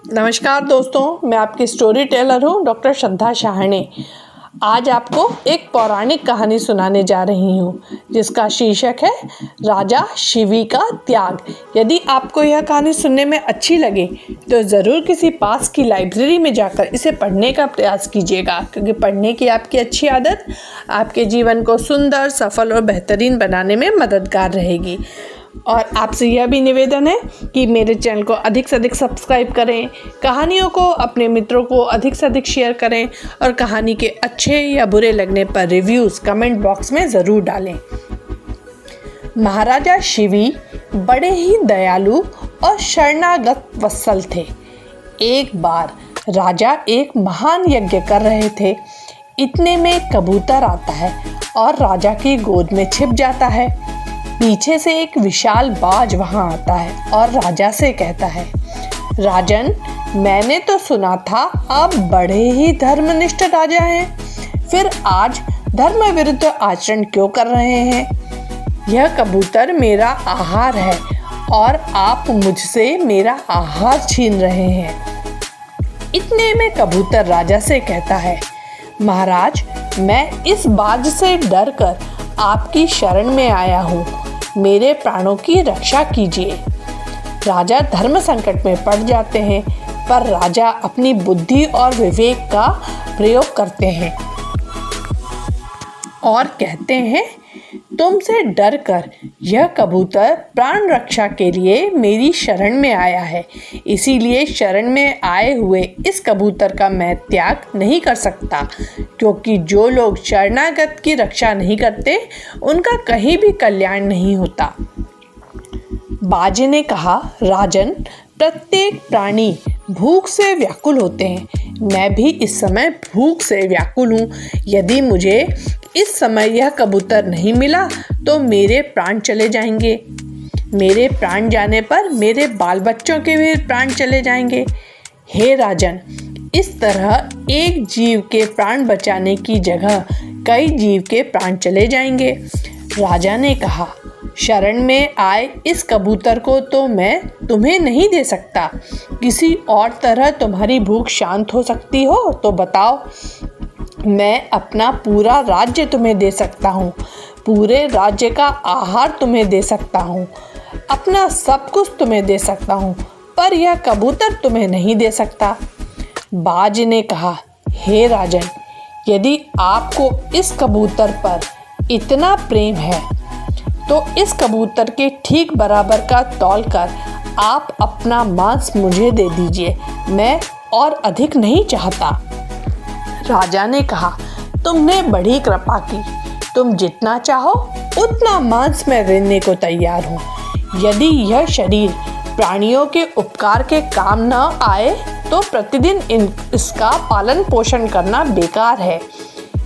नमस्कार दोस्तों, मैं आपकी स्टोरी टेलर हूँ डॉक्टर श्रद्धा शाहणे। आज आपको एक पौराणिक कहानी सुनाने जा रही हूँ जिसका शीर्षक है राजा शिवी का त्याग। यदि आपको यह कहानी सुनने में अच्छी लगे तो ज़रूर किसी पास की लाइब्रेरी में जाकर इसे पढ़ने का प्रयास कीजिएगा, क्योंकि पढ़ने की आपकी अच्छी आदत आपके जीवन को सुंदर, सफल और बेहतरीन बनाने में मददगार रहेगी। और आपसे यह भी निवेदन है कि मेरे चैनल को अधिक से अधिक सब्सक्राइब करें, कहानियों को अपने मित्रों को अधिक से अधिक शेयर करें और कहानी के अच्छे या बुरे लगने पर रिव्यूज़ कमेंट बॉक्स में ज़रूर डालें। महाराजा शिवी बड़े ही दयालु और शरणागत वत्सल थे। एक बार राजा एक महान यज्ञ कर रहे थे। इतने में कबूतर आता है और राजा की गोद में छिप जाता है। पीछे से एक विशाल बाज वहां आता है और राजा से कहता है, राजन, मैंने तो सुना था आप बड़े ही धर्मनिष्ठ राजा हैं, फिर आज धर्म विरुद्ध आचरण क्यों कर रहे हैं? यह कबूतर मेरा आहार है और आप मुझसे मेरा आहार छीन रहे हैं। इतने में कबूतर राजा से कहता है, महाराज, मैं इस बाज से डरकर आपकी शरण में आया हूँ, मेरे प्राणों की रक्षा कीजिए। राजा धर्म संकट में पड़ जाते हैं, पर राजा अपनी बुद्धि और विवेक का प्रयोग करते हैं और कहते हैं, तुमसे डरकर यह कबूतर प्राण रक्षा के लिए मेरी शरण में आया है, इसीलिए शरण में आए हुए इस कबूतर का मैं त्याग नहीं कर सकता, क्योंकि जो लोग शरणागत की रक्षा नहीं करते उनका कहीं भी कल्याण नहीं होता। बाज ने कहा, राजन, प्रत्येक प्राणी भूख से व्याकुल होते हैं। मैं भी इस समय भूख से व्याकुल हूँ। यदि मुझे इस समय यह कबूतर नहीं मिला तो मेरे प्राण चले जाएंगे। मेरे प्राण जाने पर मेरे बाल बच्चों के भी प्राण चले जाएंगे। हे राजन, इस तरह एक जीव के प्राण बचाने की जगह कई जीव के प्राण चले जाएंगे। राजा ने कहा, शरण में आए इस कबूतर को तो मैं तुम्हें नहीं दे सकता। किसी और तरह तुम्हारी भूख शांत हो सकती हो तो बताओ। मैं अपना पूरा राज्य तुम्हें दे सकता हूँ, पूरे राज्य का आहार तुम्हें दे सकता हूँ, अपना सब कुछ तुम्हें दे सकता हूँ, पर यह कबूतर तुम्हें नहीं दे सकता। बाज ने कहा, हे राजन, यदि आपको इस कबूतर पर इतना प्रेम है तो इस कबूतर के ठीक बराबर का तौल कर आप अपना मांस मुझे दे दीजिए, मैं और अधिक नहीं चाहता। राजा ने कहा, तुमने बड़ी कृपा की, तुम जितना चाहो उतना मांस मैं देने को तैयार हूँ। यदि यह शरीर प्राणियों के उपकार के काम न आए तो प्रतिदिन इसका पालन पोषण करना बेकार है।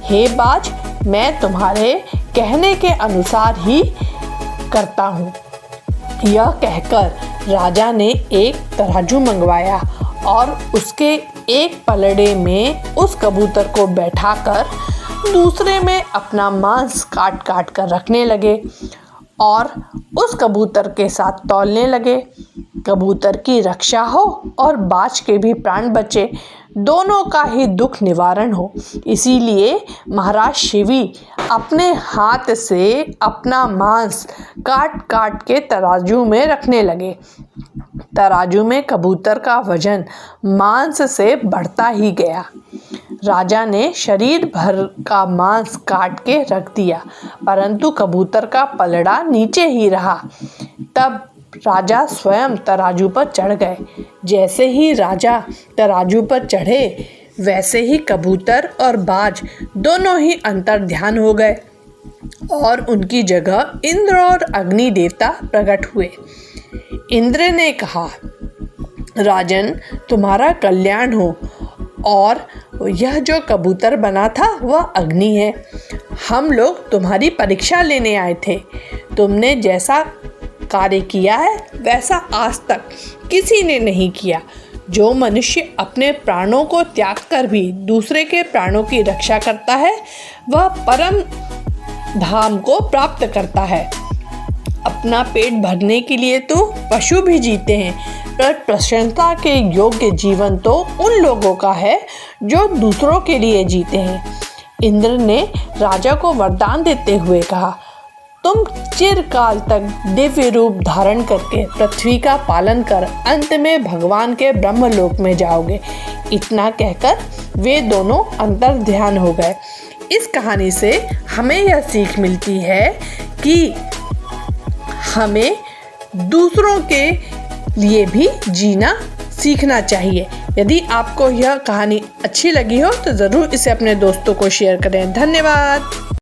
हे बाज, मैं तुम्हारे कहने के अनुसार ही करता हूँ। यह कहकर राजा ने एक तराजू मंगवाया और उसके एक पलड़े में उस कबूतर को बैठाकर दूसरे में अपना मांस काट काट कर रखने लगे और उस कबूतर के साथ तौलने लगे। कबूतर की रक्षा हो और बाज के भी प्राण बचे, दोनों का ही दुख निवारण हो। इसीलिए महाराज शिवी अपने हाथ से अपना मांस काट काट के तराजू में रखने लगे। तराजू में कबूतर का वजन मांस से बढ़ता ही गया। राजा ने शरीर भर का मांस काट के रख दिया, परंतु कबूतर का पलड़ा नीचे ही रहा। तब राजा स्वयं तराजू पर चढ़ गए। जैसे ही राजा तराजू पर चढ़े वैसे ही कबूतर और बाज दोनों ही अंतर्ध्यान हो गए और उनकी जगह इंद्र और अग्नि देवता प्रकट हुए। इंद्र ने कहा, राजन, तुम्हारा कल्याण हो, और यह जो कबूतर बना था वह अग्नि है। हम लोग तुम्हारी परीक्षा लेने आए थे। तुमने जैसा कार्य किया है वैसा आज तक किसी ने नहीं किया। जो मनुष्य अपने प्राणों को त्याग कर भी दूसरे के प्राणों की रक्षा करता है वह परम धाम को प्राप्त करता है। अपना पेट भरने के लिए तो पशु भी जीते हैं, पर प्रशंसा के योग्य जीवन तो उन लोगों का है जो दूसरों के लिए जीते हैं। इंद्र ने राजा को वरदान देते हुए कहा, तुम चिरकाल तक दिव्य रूप धारण करके पृथ्वी का पालन कर अंत में भगवान के ब्रह्मलोक में जाओगे। इतना कहकर वे दोनों अंतर ध्यान हो गए। इस कहानी से हमें यह सीख मिलती है कि हमें दूसरों के लिए भी जीना सीखना चाहिए। यदि आपको यह कहानी अच्छी लगी हो तो ज़रूर इसे अपने दोस्तों को शेयर करें। धन्यवाद।